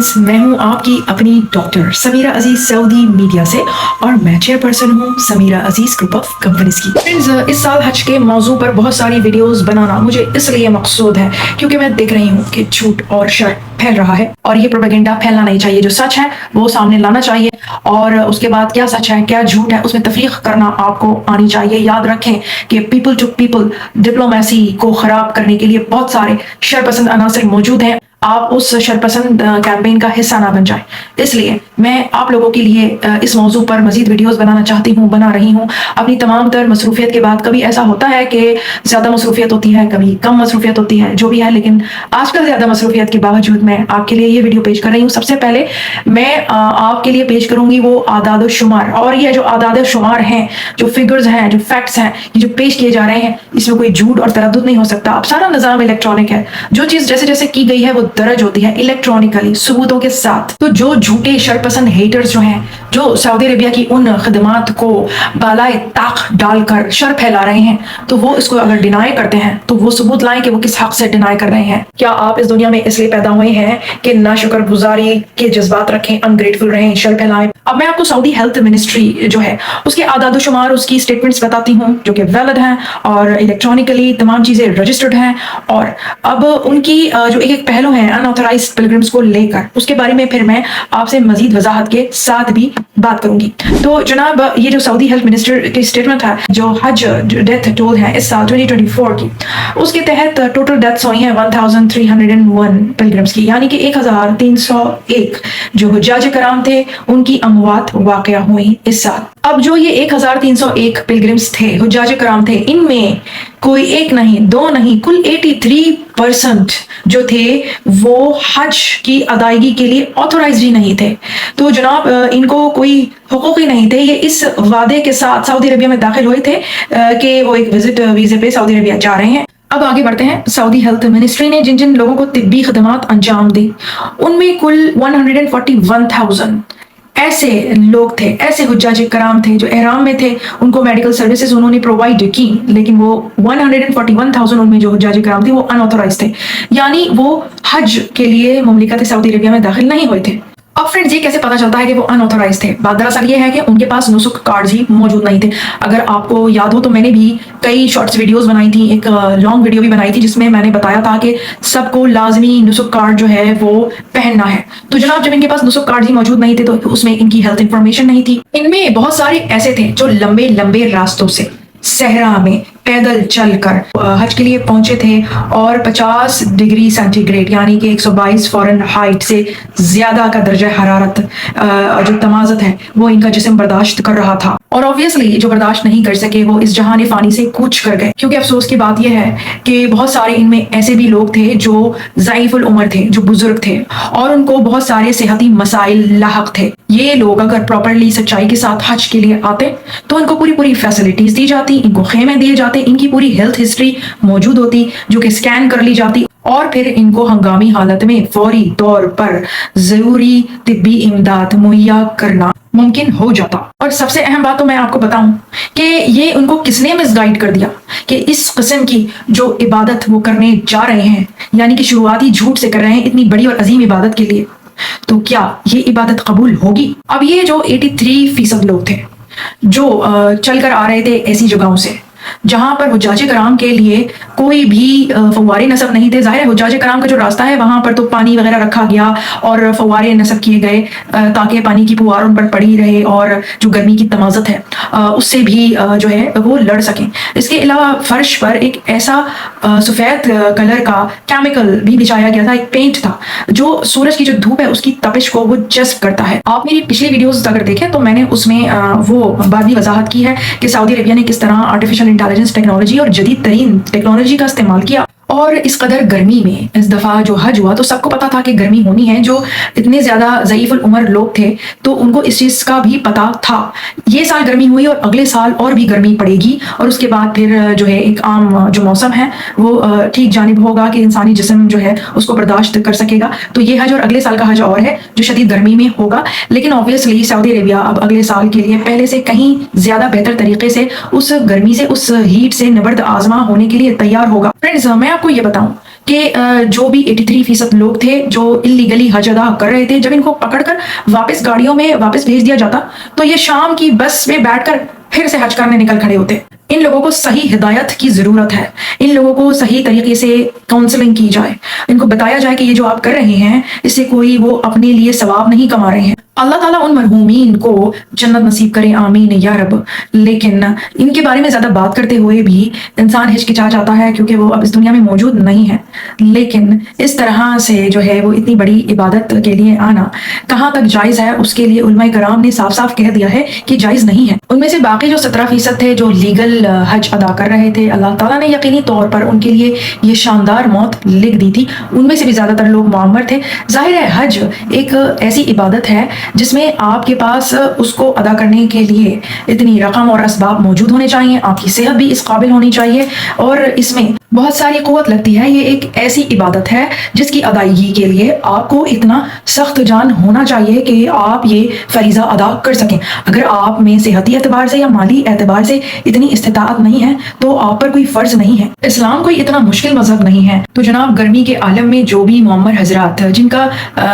Friends, मैं हूं आपकी अपनी डॉक्टर समीरा अजीज सऊदी मीडिया से और मैं चेयरपर्सन हूं समीरा अजीज ग्रुप ऑफ कंपनीज की। फ्रेंड्स, इस साल हज के मौजू पर बहुत सारी वीडियोस बनाना मुझे इसलिए मकसूद है क्योंकि मैं देख रही हूं कि झूठ और शर फैल रहा है और ये प्रोपेगेंडा फैलना नहीं चाहिए। जो सच है वो सामने लाना चाहिए और उसके बाद क्या सच है क्या झूठ है उसमें तफरीक करना आपको आनी चाहिए। याद रखें कि पीपल टू पीपल डिप्लोमेसी को खराब करने के लिए बहुत सारे शरपसंद अनासर मौजूद हैं। आप उस शरपसंद कैंपेन का हिस्सा ना बन जाएं। इसलिए मैं आप लोगों के लिए इस मौजू पर मजीद वीडियोस बनाना चाहती हूँ, बना रही हूँ। अपनी तमाम तर मसरूफियत के बाद कभी ऐसा होता है कि ज़्यादा मसरूफियत होती है, कभी कम मसरूफियत होती है, जो भी है, लेकिन आजकल ज़्यादा मसरूफियत के बावजूद मैं आपके लिए ये वीडियो पेश कर रही हूँ। सबसे पहले मैं आपके लिए पेश करूँगी वो आदाद शुमार, और ये जो आदाद शुमार हैं, जो फिगर्स हैं, जो फैक्ट्स हैं, ये जो पेश किए जा रहे हैं, इसमें कोई झूठ और तरद्दुद नहीं हो सकता। अब सारा निज़ाम इलेक्ट्रॉनिक है, जो चीज़ जैसे जैसे की गई है वो दर्ज होती है इलेक्ट्रॉनिकली सबूतों के साथ। तो जो झूठे शरपसंद हेटर्स जो हैं, जो सऊदी अरेबिया की उन खदमात को बालाए ताक डालकर शर फैला रहे हैं, तो वो इसको अगर डिनाई करते हैं तो वो सबूत लाएं कि वो किस हक से डिनाई कर रहे हैं। क्या आप इस दुनिया में इसलिए पैदा हुए हैं कि नाशुक्रगुजारी के जज्बात रखें, अनग्रेटफुल रहें, शर फैलाएं? अब मैं आपको सऊदी हेल्थ मिनिस्ट्री जो है उसके आदाद शुमार, उसकी स्टेटमेंट्स बताती हूँ जो कि वैलिड हैं और इलेक्ट्रॉनिकली तमाम चीजें रजिस्टर्ड हैं। और अब उनकी जो एक पहलू है अनऑथराइज्ड पिलग्रिम्स को लेकर, उसके बारे में फिर मैं आपसे मजीद वजाहत के साथ भी बात करूंगी। तो जनाब, ये जो सऊदी हेल्थ मिनिस्टर की स्टेटमेंट है, जो हज डेथ टोल है इस साल 2024 की, उसके तहत टोटल डेथ्स हुई हैं 1301 पिलग्रिम्स की, यानी कि 1301 जो हुज्जाज कराम थे उनकी अमवात वाकया हुई इस साल। अब जो ये 1301 पिलग्रिम्स थे, हुज्जाज कराम थे, इनमें कोई एक नहीं, दो नहीं, कुल 83% जो थे वो हज की अदायगी के लिए ऑथोराइज्ड ही नहीं थे। तो जनाब, इनको कोई हुकूक ही नहीं थे। ये इस वादे के साथ सऊदी अरबिया में दाखिल हुए थे कि वो एक विजिट वीजे पे सऊदी अरबिया जा रहे हैं। अब आगे बढ़ते हैं। सऊदी हेल्थ मिनिस्ट्री ने जिन जिन लोगों को तिब्बी खदमात अंजाम दी, उनमें कुल 141,000 ऐसे लोग थे, ऐसे हुज्जाज कराम थे जो एहराम में थे, उनको मेडिकल सर्विसेज उन्होंने प्रोवाइड की, लेकिन वो 141,000 उनमें जो हुज्जाज कराम थे वो अनऑथोराइज्ड थे, यानी वो हज के लिए मुमलिकत सऊदी अरबिया में दाखिल नहीं हुए थे। अब फ्रेंड्स, ये कैसे पता चलता है कि वो अनऑथोराइज्ड थे? बात दरअसल ये है कि उनके पास नुसुक कार्ड्स ही मौजूद नहीं थे। अगर आपको याद हो तो मैंने भी कई शॉर्ट्स वीडियोस बनाई थी, एक लॉन्ग वीडियो भी बनाई थी जिसमें मैंने बताया था कि सबको लाजमी नुसुक कार्ड जो है वो पहनना है। तो जनाब, जब इनके पास नुसुक कार्ड ही मौजूद नहीं थे तो उसमें इनकी हेल्थ इंफॉर्मेशन नहीं थी। इनमें बहुत सारे ऐसे थे जो लंबे लंबे रास्तों से सहरा में पैदल चलकर हज के लिए पहुंचे थे और 50 डिग्री सेंटीग्रेड यानी कि 122 फ़ारेनहाइट से ज्यादा का दर्जा हरारत, जो तमाज़त है, वो इनका जिस्म बर्दाश्त कर रहा था। और ऑब्वियसली जो बर्दाश्त नहीं कर सके वो इस जहान फानी से कूच कर गए। क्योंकि अफसोस की बात यह है कि बहुत सारे इनमें ऐसे भी लोग थे जो ज़ईफ़ुल उम्र थे, जो बुजुर्ग थे और उनको बहुत सारे सेहती मसाइल लाहक थे। ये लोग अगर प्रॉपरली सच्चाई के साथ हज के लिए आते तो इनको पूरी पूरी फैसिलिटीज दी जाती, इनको खेमे दिए जाते, इनकी पूरी हेल्थ हिस्ट्री मौजूद होती जो कि स्कैन कर ली जाती और फिर इनको हंगामी हालत में फौरी तौर पर जरूरी तिब्बी इमदाद मुहैया करना मुमकिन हो जाता। और सबसे अहम बात तो मैं आपको बताऊं कि ये उनको किसने मिसगाइड कर दिया कि इस किस्म की जो इबादत वो करने जा रहे हैं, यानी कि शुरुआती झूठ से कर रहे हैं इतनी बड़ी और अजीम इबादत के लिए, तो क्या ये इबादत कबूल होगी? अब ये जो 83% लोग थे जो चलकर आ रहे थे ऐसी जगहों से जहां पर हुज्जाज कराम के लिए कोई भी फव्वारे नसब नहीं थे। जाहिर है हुज्जाज कराम का जो रास्ता है वहां पर तो पानी वगैरह रखा गया और फव्वारे नसब किए गए ताकि पानी की फुहार उन पर पड़ी रहे और जो गर्मी की तमाज़त है उससे भी जो है वो लड़ सकें। इसके अलावा फर्श पर एक ऐसा सफ़ेद कलर का केमिकल भी बिछाया गया था, एक पेंट था जो सूरज की जो धूप है उसकी तपिश को वो जज्ब करता है। आप मेरी पिछली वीडियोस अगर देखें तो मैंने उसमें वो बात भी वजाहत की है कि सऊदी अरबिया ने किस तरह आर्टिफिशियल इंटेलिजेंस टेक्नोलॉजी और जदीद तरीन टेक्नोलॉजी का इस्तेमाल किया। और इस कदर गर्मी में इस दफ़ा जो हज हुआ तो सबको पता था कि गर्मी होनी है। जो इतने ज़्यादा ज़ईफ़ुल उम्र लोग थे तो उनको इस चीज़ का भी पता था। ये साल गर्मी हुई और अगले साल और भी गर्मी पड़ेगी और उसके बाद फिर जो है एक आम जो मौसम है वो ठीक जानिब होगा कि इंसानी जिस्म जो है उसको बर्दाश्त कर सकेगा। तो ये हज और अगले साल का हज और है जो शदीद गर्मी में होगा। लेकिन ऑब्वियसली सऊदी अरेबिया अब अगले साल के लिए पहले से कहीं ज़्यादा बेहतर तरीके से उस गर्मी से, उस हीट से नबर्द आजमा होने के लिए तैयार होगा। फ्रेंड्स, मैं आपको ये बताऊं کہ जो भी 83% लोग थे जो इलीगली हज अदा कर रहे थे, जब इनको पकड़कर वापस गाड़ियों में वापस भेज दिया जाता तो ये शाम की बस में बैठकर फिर से हज करने निकल खड़े होते। इन लोगों को सही हिदायत की जरूरत है, इन लोगों को सही तरीके से काउंसलिंग की जाए, इनको बताया जाए कि ये जो आप कर रहे हैं इससे कोई वो अपने लिए सवाब नहीं कमा रहे हैं। अल्लाह ताला उन मरहूमीन को जन्नत नसीब करे, आमीन या रब। लेकिन इनके बारे में ज्यादा बात करते हुए भी इंसान हिचकिचा जाता है क्योंकि वो अब इस दुनिया में मौजूद नहीं है। लेकिन इस तरह से जो है वो इतनी बड़ी इबादत के लिए आना कहाँ तक जायज है, उसके लिए उलमाए कराम ने साफ साफ कह दिया है कि जायज नहीं है। उनमें से बाकी जो 17% थे जो लीगल हज अदा कर रहे थे, अल्लाह ताला ने यकीनी तौर पर उनके लिए ये शानदार मौत लिख दी थी। उनमें से भी ज्यादातर लोग मुअम्मर थे। जाहिर है हज एक ऐसी इबादत है जिसमें आपके पास उसको अदा करने के लिए इतनी रकम और असबाब मौजूद होने चाहिए, आपकी सेहत भी इस काबिल होनी चाहिए और इसमें बहुत सारी क़ुव्वत लगती है। ये एक ऐसी इबादत है जिसकी अदायगी के लिए आपको इतना सख्त जान होना चाहिए कि आप ये फरीज़ा अदा कर सकें। अगर आप में सेहती एतबार से या माली एतबार से इतनी इस्तिताअत नहीं है तो आप पर कोई फ़र्ज नहीं है। इस्लाम कोई इतना मुश्किल मज़हब नहीं है। तो जनाब, गर्मी के आलम में जो भी मुअम्मर हजरात जिनका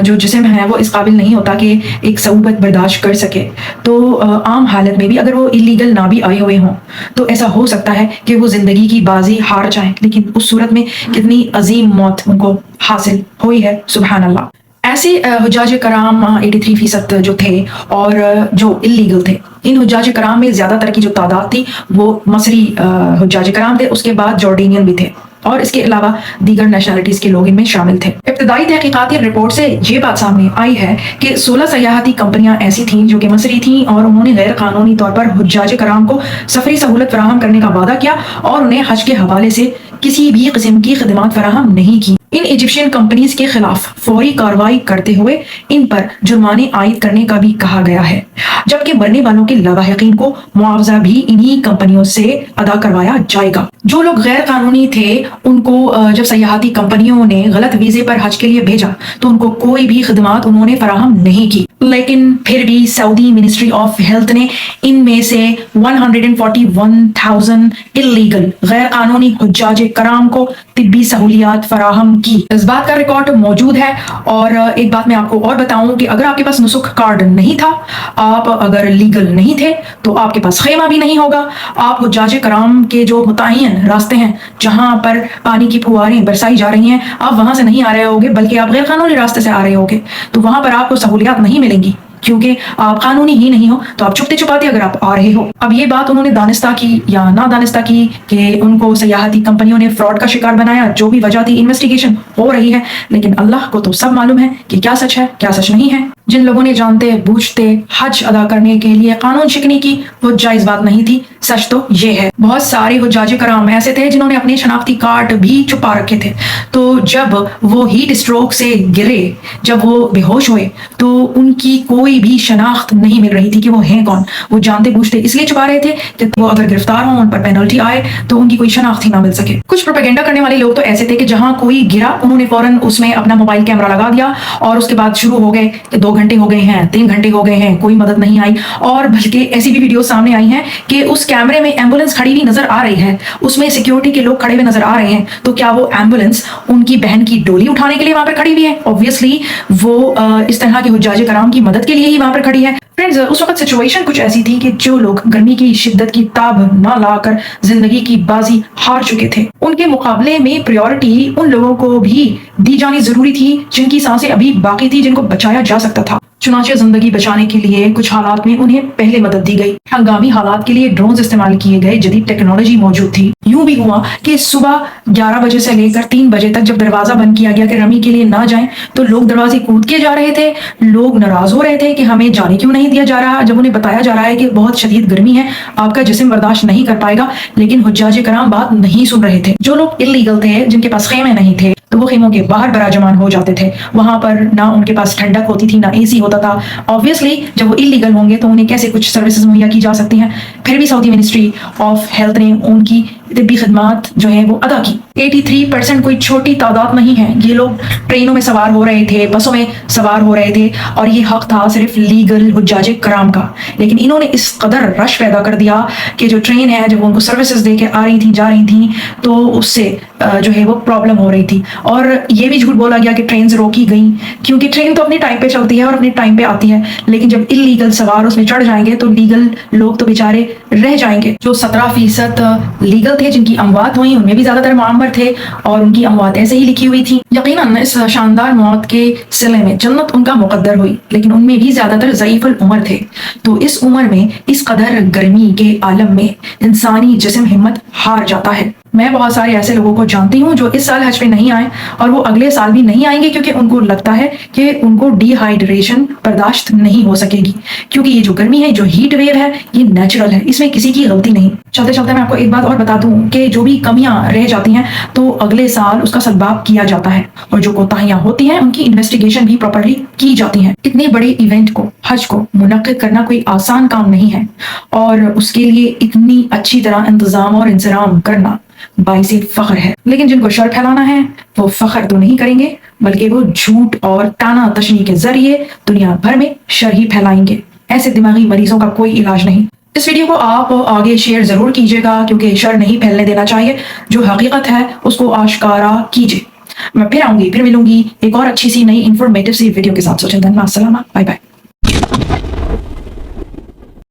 जो जिस्म है वो इस काबिल नहीं होता कि एक सऊबत बर्दाश्त कर सके, तो आम हालत में भी अगर वो इलीगल ना भी आए हुए हों तो ऐसा हो सकता है कि वो ज़िंदगी की बाजी हार जाएं। लेकिन उस सूरत में कितनी अजीम मौत उनको हासिल हुई है, सुभान अल्लाह। ऐसे हुज्जाज कराम 83% जो थे और जो इलीगल थे, इन हुज्जाज कराम में ज़्यादातर की जो तादाद थी वो मसरी हुज्जाज कराम थे, उसके बाद जॉर्डेनियन भी थे और इसके अलावा दीगर नेशनलिटीज के लोग इनमें शामिल थे। इब्तदाई तहकीकाती रिपोर्ट से ये बात सामने आई है कि 16 सयाहती कंपनियां ऐसी थीं जो कि मसरी थीं और उन्होंने गैर कानूनी तौर पर हुज्जाज कराम को सफरी सहूलत फराहम करने का वादा किया और उन्हें हज के हवाले से किसी भी किस्म की खिदमत फराहम नहीं की। इन इजिप्शियन कंपनीज के खिलाफ फौरी कार्रवाई करते हुए इन पर जुर्माने आयद करने का भी कहा गया है, जबकि मरने वालों के लवाहिकीन को मुआवजा भी इन्हीं कंपनियों से अदा करवाया जाएगा। जो लोग गैर कानूनी थे उनको जब सयाहती कंपनियों ने गलत वीजे पर हज के लिए भेजा तो उनको कोई भी खिदमत उन्होंने फराहम नहीं की। लेकिन फिर भी सऊदी मिनिस्ट्री ऑफ हेल्थ ने इनमें से 141,000 इलीगल गैर कानूनी हुज्जाज कराम को तिब्बी सहूलियात फराहम की। इस बात का रिकॉर्ड मौजूद है। और एक बात मैं आपको और बताऊं कि अगर आपके पास नुसुख कार्ड नहीं था, आप अगर लीगल नहीं थे तो आपके पास खेमा भी नहीं होगा। आप हुज्जाज कराम के जो मुतय्यन रास्ते हैं जहां पर पानी की फुहारें बरसाई जा रही हैं, आप वहां से नहीं आ रहे होगे बल्कि आप गैर कानूनी रास्ते से आ रहे होगे, तो वहां पर आपको सहूलियात नहीं मिलेंगी क्योंकि आप कानूनी ही नहीं हो। तो आप छुपते छुपाते अगर आप आ रहे हो। अब ये बात उन्होंने दानिस्ता की या ना दानिस्ता की कि उनको सयाहती कंपनियों ने फ्रॉड का शिकार बनाया, जो भी वजह थी इन्वेस्टिगेशन हो रही है, लेकिन अल्लाह को तो सब मालूम है कि क्या सच है क्या सच नहीं है। जिन लोगों ने जानते बूझते हज अदा करने के लिए कानून शिकनी की, वो जायज बात नहीं थी। सच तो ये है, बहुत सारे हुज्जाज कराम ऐसे थे जिन्होंने अपने शनाख्ती कार्ड भी छुपा रखे थे। तो जब वो हीट स्ट्रोक से गिरे, जब वो बेहोश हुए, तो उनकी कोई भी शनाख्त नहीं मिल रही थी कि वो हैं कौन। वो जानते बूझते इसलिए छुपा रहे थे कि वो अगर गिरफ्तार हों, उन पर पेनल्टी आए, तो उनकी कोई शनाख्त ही ना मिल सके। कुछ प्रोपेगेंडा करने वाले लोग तो ऐसे थे कि जहां कोई गिरा उन्होंने फौरन उसमें अपना मोबाइल कैमरा लगा दिया और उसके बाद शुरू हो गए कि 2 घंटे हो गए हैं, 3 घंटे हो गए हैं, कोई मदद नहीं आई। और बल्कि ऐसी भी वीडियो सामने आई हैं कि उस कैमरे में एम्बुलेंस खड़ी हुई नजर आ रही है, उसमें सिक्योरिटी के लोग खड़े हुए नजर आ रहे हैं। तो क्या वो एम्बुलेंस उनकी बहन की डोली उठाने के लिए वहां पर खड़ी हुई है? ऑब्वियसली वो इस तरह के हुज्जाज कराम की मदद के लिए ही वहां पर खड़ी है। फ्रेंड्स, उस वक्त सिचुएशन कुछ ऐसी थी कि जो लोग गर्मी की शिद्दत की ताब ना लाकर जिंदगी की बाजी हार चुके थे, उनके मुकाबले में प्रायोरिटी उन लोगों को भी दी जानी जरूरी थी जिनकी सांसें अभी बाकी थी, जिनको बचाया जा सकता था। चुनाचे जिंदगी बचाने के लिए कुछ हालात में उन्हें पहले मदद दी गई। हंगामी हालात के लिए ड्रोन्स इस्तेमाल किए गए, जदीद टेक्नोलॉजी मौजूद थी। यूं भी हुआ कि सुबह 11 बजे से लेकर 3 बजे तक जब दरवाजा बंद किया गया कि रमी के लिए ना जाएं, तो लोग दरवाजे कूद के जा रहे थे। लोग नाराज हो रहे थे कि हमें जाने क्यों नहीं दिया जा रहा, जब उन्हें बताया जा रहा है कि बहुत शदीद गर्मी है, आपका जिस्म बर्दाश्त नहीं कर पाएगा। लेकिन हुज्जाज कराम बात नहीं सुन रहे थे। जो लोग इलीगल थे, जिनके पास खेमे नहीं थे, तो वो खेमों के बाहर बराजमान हो जाते थे। वहां पर ना उनके पास ठंडक होती थी, ना एसी होता था। ऑब्वियसली जब वो इलीगल होंगे तो उन्हें कैसे कुछ सर्विसेज मुहैया की जा सकती हैं। फिर भी सऊदी मिनिस्ट्री ऑफ हेल्थ ने उनकी तिब्बी खिदमात जो है वो अदा की। 83% कोई छोटी तादाद नहीं है। ये लोग ट्रेनों में सवार हो रहे थे, बसों में सवार हो रहे थे और ये हक था सिर्फ लीगल हुज्जाज कराम का। लेकिन इन्होंने इस कदर रश पैदा कर दिया कि जो ट्रेन है जब उनको सर्विसेज दे के आ रही थी, जा रही थी, तो उससे जो है वो प्रॉब्लम हो रही थी। और ये भी झूठ बोला गया कि ट्रेन रोकी गई, क्योंकि ट्रेन तो अपने टाइम पे चलती है और अपने टाइम पे आती है, लेकिन जब इलीगल सवार उसमें चढ़ जाएंगे तो लीगल लोग तो बेचारे रह जाएंगे। जो 17% लीगल थे जिनकी अमवात हुई, उनमें भी ज्यादातर मामर थे और उनकी अमवात ऐसे ही लिखी हुई थी। यकीनन इस शानदार मौत के सिले में जन्नत उनका मुकद्दर हुई, लेकिन उनमें भी ज्यादातर ज़ईफ़ुल उम्र थे। तो इस उम्र में इस कदर गर्मी के आलम में इंसानी जिस्म हिम्मत हार जाता है। मैं बहुत सारे ऐसे लोगों को जानती हूँ जो इस साल हज पे नहीं आए और वो अगले साल भी नहीं आएंगे, क्योंकि उनको लगता है कि उनको डिहाइड्रेशन बर्दाश्त नहीं हो सकेगी, क्योंकि ये जो गर्मी है, जो हीट वेव है, ये नेचुरल है, इसमें किसी की गलती नहीं। चलते चलते मैं आपको एक बात और बता दूं कि जो भी कमियां रह जाती हैं तो अगले साल उसका सद्भाव किया जाता है, और जो कोताहियां होती हैं उनकी इन्वेस्टिगेशन भी प्रॉपरली की जाती है। इतने बड़े इवेंट को, हज को मुनक्किद करना कोई आसान काम नहीं है, और उसके लिए इतनी अच्छी तरह इंतजाम और इंतजाम करना बाइसे फख्र है। लेकिन जिनको शर फैलाना है वो फख्र तो नहीं करेंगे, बल्कि वो झूठ और ताना तशनी के जरिए दुनिया भर में शर ही फैलाएंगे। ऐसे दिमागी मरीजों का कोई इलाज नहीं। इस वीडियो को आप आगे शेयर जरूर कीजिएगा, क्योंकि शर नहीं फैलने देना चाहिए। जो हकीकत है उसको आश्कारा कीजिए। मैं फिर आऊंगी, फिर मिलूंगी एक और अच्छी सी नई इंफॉर्मेटिव सी वीडियो के साथ। सोचें, बाय बाय।